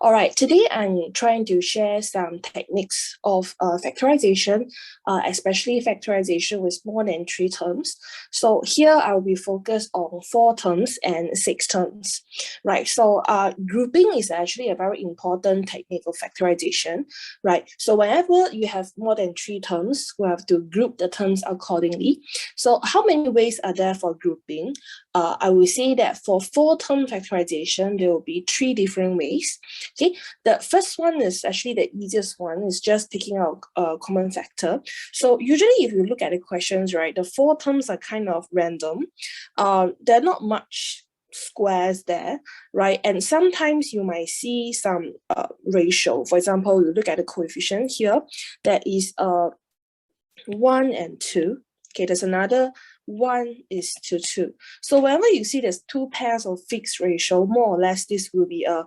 All right, today I'm trying to share some techniques of factorization, especially factorization with more than 3 terms. So here I'll be focused on 4 terms and 6 terms, right? So grouping is actually a very important technique of factorization, right? So whenever you have more than 3 terms, we have to group the terms accordingly. So how many ways are there for grouping? I will say that for 4-term factorization, there will be 3 different ways. Okay, the first one is actually the easiest one, is just taking out a common factor. So usually if you look at the questions, right, the 4 terms are kind of random. There are not much squares there, right? And sometimes you might see some ratio. For example, you look at the coefficient here, that is 1 and 2. Okay, there's another 1 is to 2. So whenever you see there's 2 pairs of fixed ratio, more or less this will be a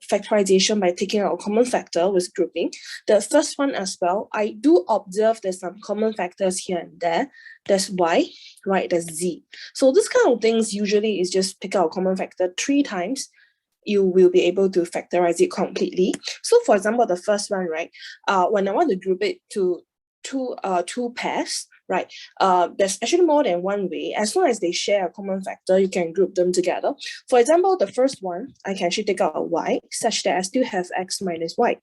factorization by taking out a common factor with grouping. The first one as well, I do observe there's some common factors here and there. There's y, right? There's z. So this kind of things usually is just pick out a common factor 3 times. You will be able to factorize it completely. So for example, the first one, right? When I want to group it to two pairs, right? There's actually more than one way. As long as they share a common factor, you can group them together. For example, the first one, I can actually take out a y such that I still have x minus y.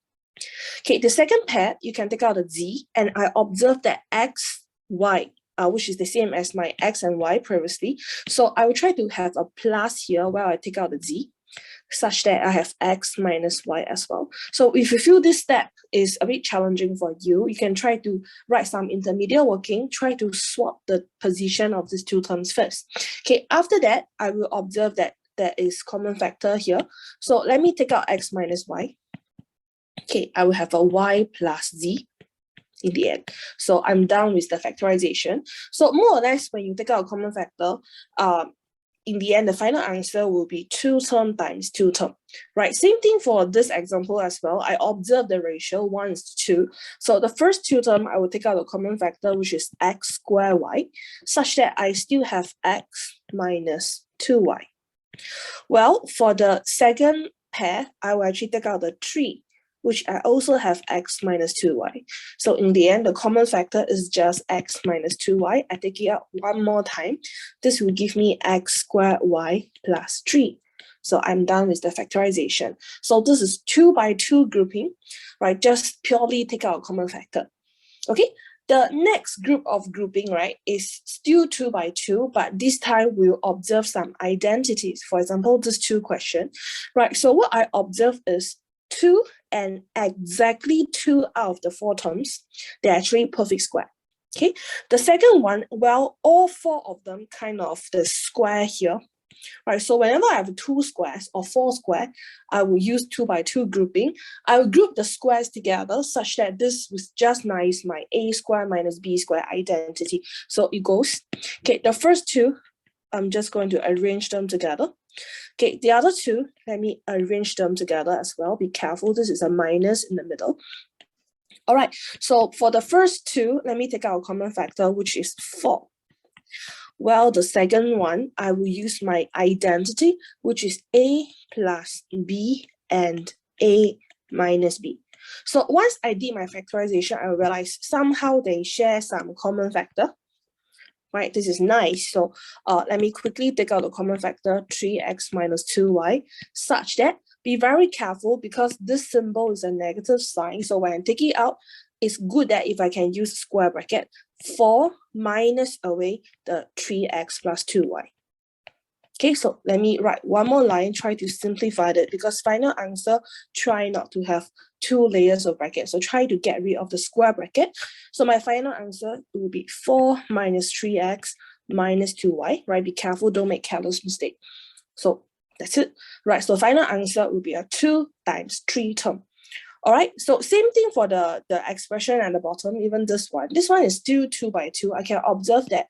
Okay, the second pair, you can take out a z, and I observe that x, y, which is the same as my x and y previously. So I will try to have a plus here where I take out the z, such that I have x minus y as well. So if you feel this step is a bit challenging for you, you can try to write some intermediate working, try to swap the position of these 2 terms first. Okay, after that, I will observe that there is common factor here. So let me take out x minus y. Okay, I will have a y plus z in the end. So I'm done with the factorization. So more or less, when you take out a common factor, in the end, the final answer will be 2 term times 2 term, right? Same thing for this example as well. I observe the ratio 1 is to 2. So the first 2 term, I will take out a common factor, which is x squared y, such that I still have x minus 2y. Well, for the second pair, I will actually take out the 3, which I also have x minus 2y. So in the end, the common factor is just x minus 2y. I take it out one more time. This will give me x squared y plus 3. So I'm done with the factorization. So this is 2 by 2 grouping, right? Just purely take out a common factor. Okay, the next group of grouping, right, is still 2 by 2, but this time we'll observe some identities. For example, this 2 question, right? So what I observe is 2 and exactly 2 out of the 4 terms, they're actually perfect square. Okay, the second one, well, all 4 of them kind of the square here, right? So whenever I have 2 squares or 4 squares, I will use 2 by 2 grouping. I will group the squares together such that this was just nice my a square minus b square identity. So it goes, okay, the first 2, I'm just going to arrange them together. Okay, the other 2, let me arrange them together as well. Be careful, this is a minus in the middle. All right, so for the first 2, let me take out a common factor, which is 4. Well, the second one, I will use my identity, which is a plus b and a minus b. So once I did my factorization, I realized somehow they share some common factor. Right, this is nice. So let me quickly take out the common factor 3x minus 2y, such that be very careful because this symbol is a negative sign. So when I take it out, it's good that if I can use square bracket, 4 minus away the 3x plus 2y. Okay, so let me write one more line, try to simplify it because final answer, try not to have 2 layers of brackets. So try to get rid of the square bracket. So my final answer will be 4 minus 3x minus 2y, right? Be careful, don't make careless mistake. So that's it, right? So final answer will be a 2 times 3 term. All right, so same thing for the expression at the bottom, even this one. This one is still 2 by 2. I can observe that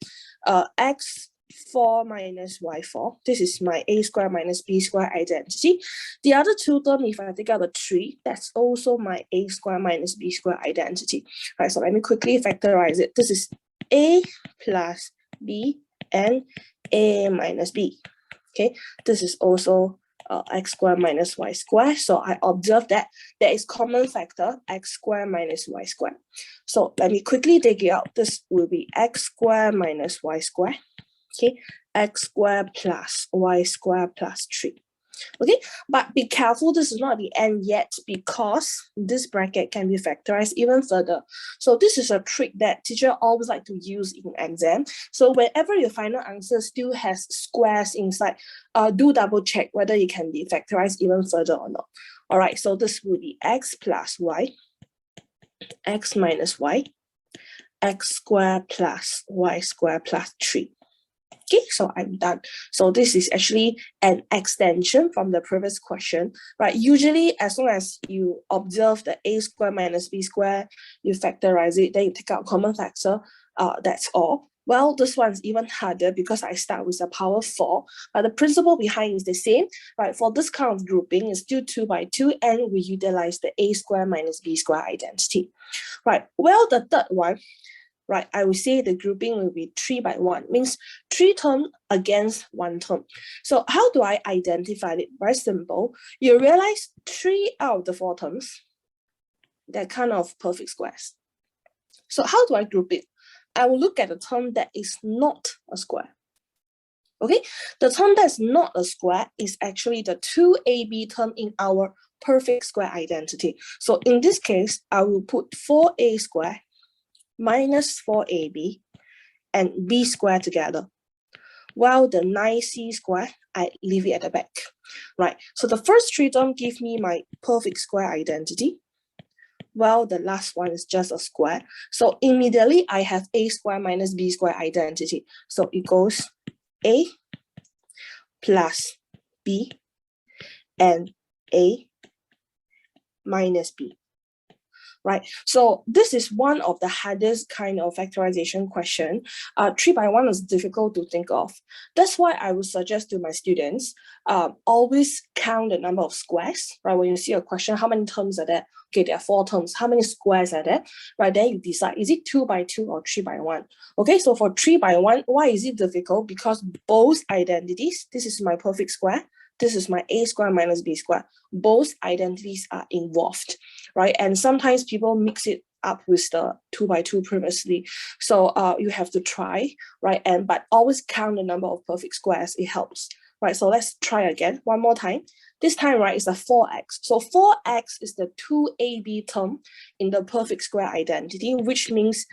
x 4 minus y4. This is my a square minus b square identity. The other 2 term, if I take out the 3, that's also my a square minus b square identity. All right, so let me quickly factorize it. This is a plus b and a minus b. Okay, this is also x squared minus y squared. So I observe that there is common factor x squared minus y squared. So let me quickly take it out. This will be x squared minus y squared. Okay, x squared plus y squared plus 3. Okay, but be careful, this is not the end yet, because this bracket can be factorized even further. So this is a trick that teacher always like to use in exam. So whenever your final answer still has squares inside, do double check whether it can be factorized even further or not. All right, so this will be x plus y, x minus y, x squared plus y squared plus 3. Okay, so I'm done. So this is actually an extension from the previous question, right? Usually, as long as you observe the a squared minus b squared, you factorize it, then you take out common factor, that's all. Well, this one's even harder because I start with a power 4, but the principle behind is the same, right? For this kind of grouping, it's still 2 by 2, and we utilize the a squared minus b squared identity, right? Well, the third one, right, I will say the grouping will be 3 by 1, means 3 terms against 1 term. So how do I identify it? Very simple. You realize 3 out of the 4 terms, they're kind of perfect squares. So how do I group it? I will look at the term that is not a square. Okay, the term that's not a square is actually the 2ab term in our perfect square identity. So in this case, I will put 4a squared minus 4ab and b squared together. While the 9c squared, I leave it at the back, right? So the first 3 terms give me my perfect square identity, while the last one is just a square. So immediately I have a squared minus b squared identity. So it goes a plus b and a minus b. Right, so this is one of the hardest kind of factorization question. 3 by 1 is difficult to think of. That's why I would suggest to my students, always count the number of squares, right? When you see a question, how many terms are there? Okay, there are 4 terms. How many squares are there? Right, then you decide, is it 2 by 2 or 3 by 1? Okay, so for 3 by 1, why is it difficult? Because both identities, this is my perfect square, this is my a squared minus b squared. Both identities are involved, right? And sometimes people mix it up with the 2 by 2 previously. So you have to try, right? But always count the number of perfect squares, it helps, right? So let's try again, one more time. This time, right, is a 4x. So 4x is the 2ab term in the perfect square identity, which means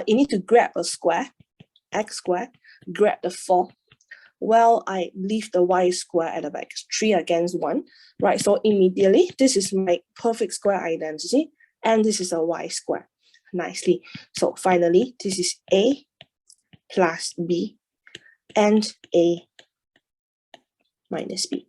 you need to grab a square, x squared, grab the 4. Well, I leave the y square at the back, 3 against 1, right? So immediately, this is my perfect square identity, and this is a y square, nicely. So finally, this is a plus b and a minus b.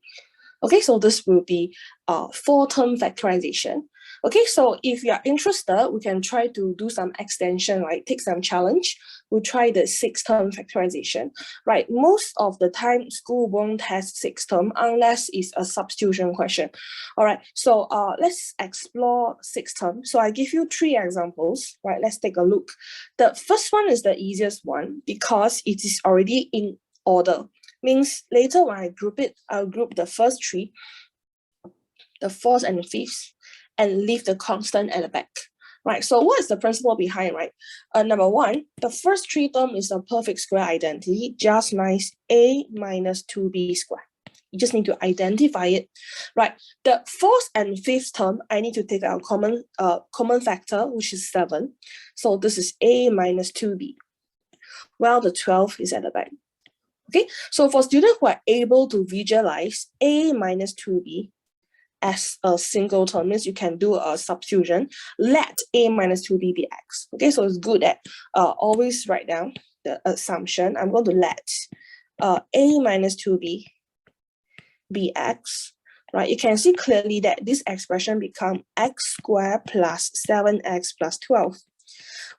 Okay, so this will be 4-term factorization. Okay, so if you are interested, we can try to do some extension, right? Take some challenge. We'll try the 6-term factorization, right? Most of the time, school won't test 6-term unless it's a substitution question. All right, so let's explore 6-term. So I give you 3 examples, right? Let's take a look. The first one is the easiest one because it is already in order. Means later when I group it, I'll group the first 3, the 4th and 5th, and leave the constant at the back, right? So what is the principle behind, right? Number 1, the first 3 term is a perfect square identity, just nice a minus 2b squared. You just need to identify it, right? The 4th and 5th term, I need to take out common factor, which is 7. So this is a minus 2b. Well, the 12 is at the back. Okay, so for students who are able to visualize a minus 2b as a single term, means you can do a substitution, let a minus 2b be x. Okay, so it's good that always write down the assumption. I'm going to let a minus 2b be x, right? You can see clearly that this expression becomes x squared plus 7x plus 12.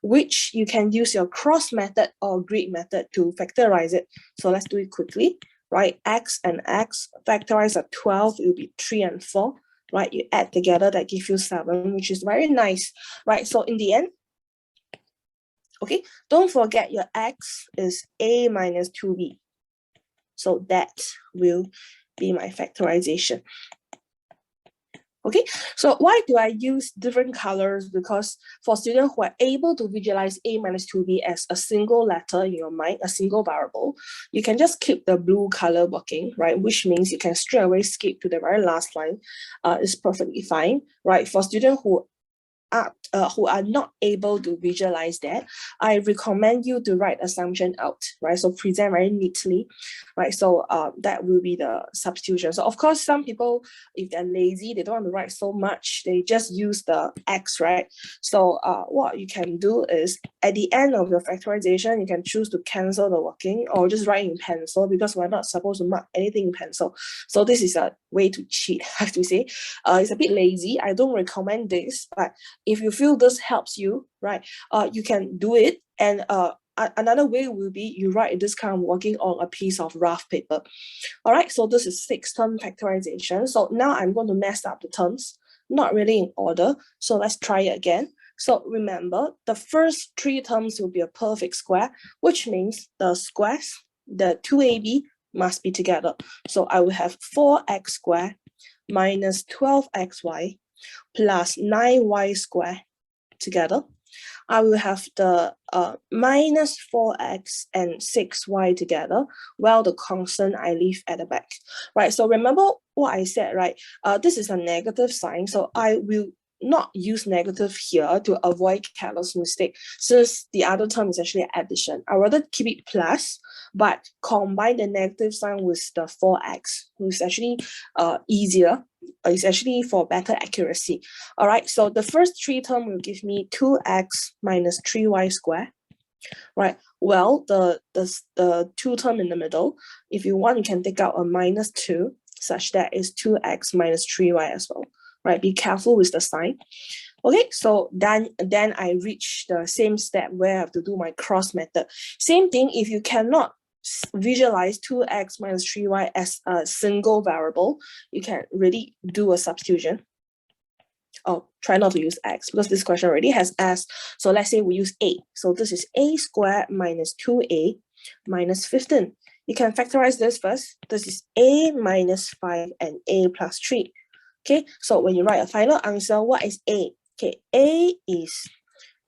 Which you can use your cross method or grid method to factorize it. So let's do it quickly, right? X and x factorize at 12, it will be 3 and 4, right? You add together, that gives you 7, which is very nice, right? So in the end, okay, don't forget your x is a minus 2b. So that will be my factorization. Okay, so why do I use different colors? Because for students who are able to visualize a minus 2b as a single letter in your mind, a single variable, you can just keep the blue color working, right? Which means you can straight away skip to the very last line. It's perfectly fine, right? For students who are not able to visualize that, I recommend you to write assumption out, right? So present very neatly, right? So that will be the substitution. So of course, some people, if they're lazy, they don't want to write so much, they just use the X, right? So what you can do is at the end of your factorization, you can choose to cancel the working or just write in pencil, because we're not supposed to mark anything in pencil. So this is a way to cheat, I have to say. It's a bit lazy. I don't recommend this, but if you feel this helps you, right, you can do it. And another way will be you write this kind of working on a piece of rough paper. All right, so this is 6-term factorization. So now I'm going to mess up the terms, not really in order. So let's try it again. So remember, the first 3 terms will be a perfect square, which means the squares, the 2ab must be together. So I will have 4x squared minus 12xy plus 9y squared together. I will have the minus 4x and 6y together, while the constant I leave at the back, right? So remember what I said, right? This is a negative sign, so I will not use negative here to avoid careless mistake, since the other term is actually addition. I rather keep it plus, but combine the negative sign with the 4x, which is actually easier. It's actually for better accuracy. All right, so the first 3 term will give me 2x minus 3y squared, right? Well, the 2 term in the middle, if you want, you can take out a minus 2, such that is 2x minus 3y as well, right? Be careful with the sign. Okay, so then I reach the same step where I have to do my cross method. Same thing, if you cannot visualize 2x minus 3y as a single variable, you can really do a substitution. Oh, try not to use x, because this question already has s. So let's say we use a. So this is a squared minus 2a minus 15. You can factorize this first. This is a minus 5 and a plus 3. Okay, so when you write a final answer, what is a? Okay, a is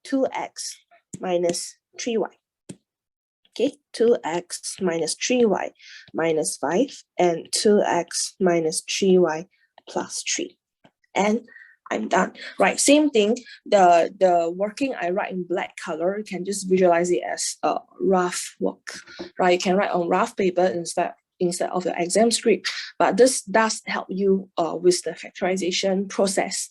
2x minus 3y. Okay, 2x minus 3y minus 5 and 2x minus 3y plus 3. And I'm done. Right, same thing. The working I write in black color, you can just visualize it as a rough work. Right, you can write on rough paper instead of your exam script, but this does help you with the factorization process.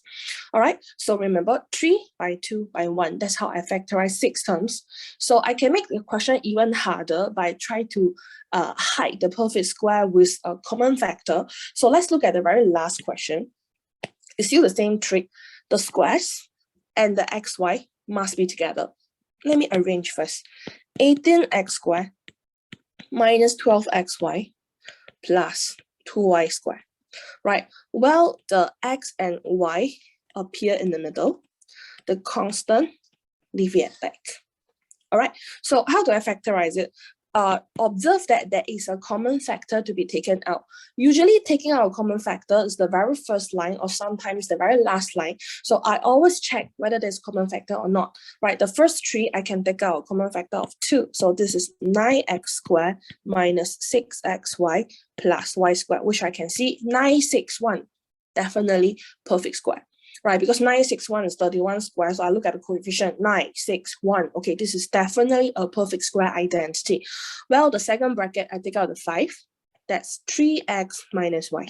All right, so remember 3 by 2 by 1, that's how I factorize 6 terms. So I can make the question even harder by trying to hide the perfect square with a common factor. So let's look at the very last question. It's still the same trick. The squares and the xy must be together. Let me arrange first. 18x squared minus 12xy plus 2y squared, right? Well, the x and y appear in the middle. The constant, leave it at back. All right, so how do I factorize it? Observe that there is a common factor to be taken out. Usually taking out a common factor is the very first line or sometimes the very last line. So I always check whether there's a common factor or not, right? The first 3, I can take out a common factor of 2. So this is 9x squared minus 6xy plus y squared, which I can see 961, definitely perfect square. Right, because 961 is 31 square, so I look at the coefficient 961. Okay, this is definitely a perfect square identity. Well, the second bracket, I take out the 5. That's 3x minus y.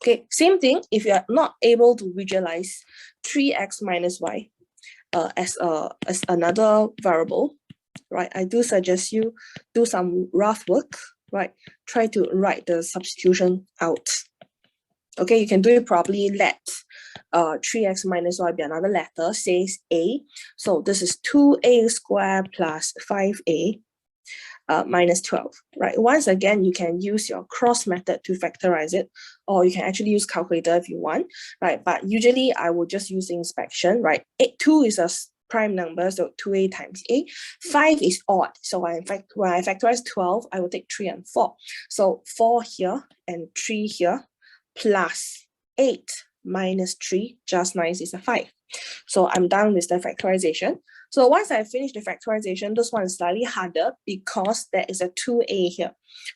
Okay, same thing. If you are not able to visualize 3x minus y as another variable, right, I do suggest you do some rough work, right? Try to write the substitution out. Okay, you can do it properly. Let 3x minus y be another letter, says a. So this is 2a squared plus 5a minus 12, right? Once again, you can use your cross method to factorize it, or you can actually use calculator if you want, right? But usually I will just use inspection, right? 2 is a prime number, so 2a times a. 5 is odd, so when I factorize 12, I will take 3 and 4. So 4 here and 3 here, plus 8 minus 3, just nice is a 5. So I'm done with the factorization. So once I finish the factorization, this one is slightly harder because there is a 2a here.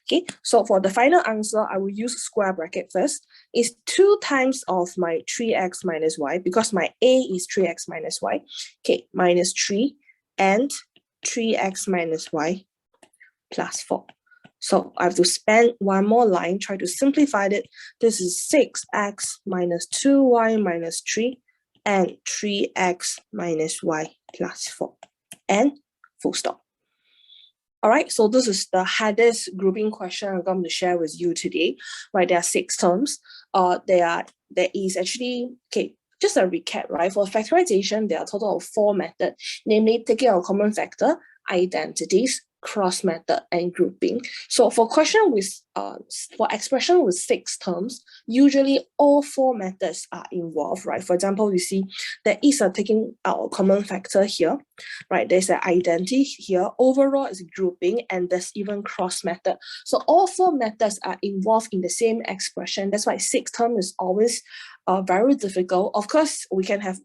Okay, so for the final answer, I will use square bracket first. It's 2 times of my 3x minus y, because my a is 3x minus y. Okay, minus 3 and 3x minus y plus 4. So I have to spend one more line, try to simplify it. This is 6x minus 2y minus 3 and 3x minus y plus 4, and full stop. All right, so this is the hardest grouping question I'm going to share with you today. Right, there are 6 terms. There is actually, okay, just a recap, right? For factorization, there are a total of 4 methods, namely taking a common factor, identities, cross method, and grouping. So for expression with 6 terms, usually all 4 methods are involved, right? For example, you see there is a taking out a common factor here, right? There's an identity here, overall is grouping, and there's even cross method. So all 4 methods are involved in the same expression. That's why 6 terms is always very difficult. Of course, we can have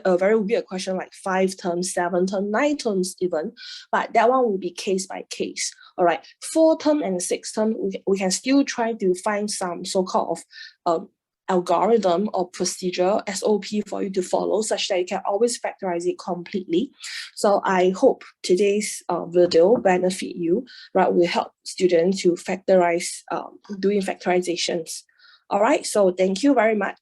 a very weird question like 5 terms, 7 terms, 9 terms even, but that one will be case by case. All right, 4 term and 6 term, we can still try to find some so-called algorithm or procedure, SOP for you to follow, such that you can always factorize it completely. So I hope today's video benefit you, right? Will help students to factorize, doing factorizations. All right, so thank you very much.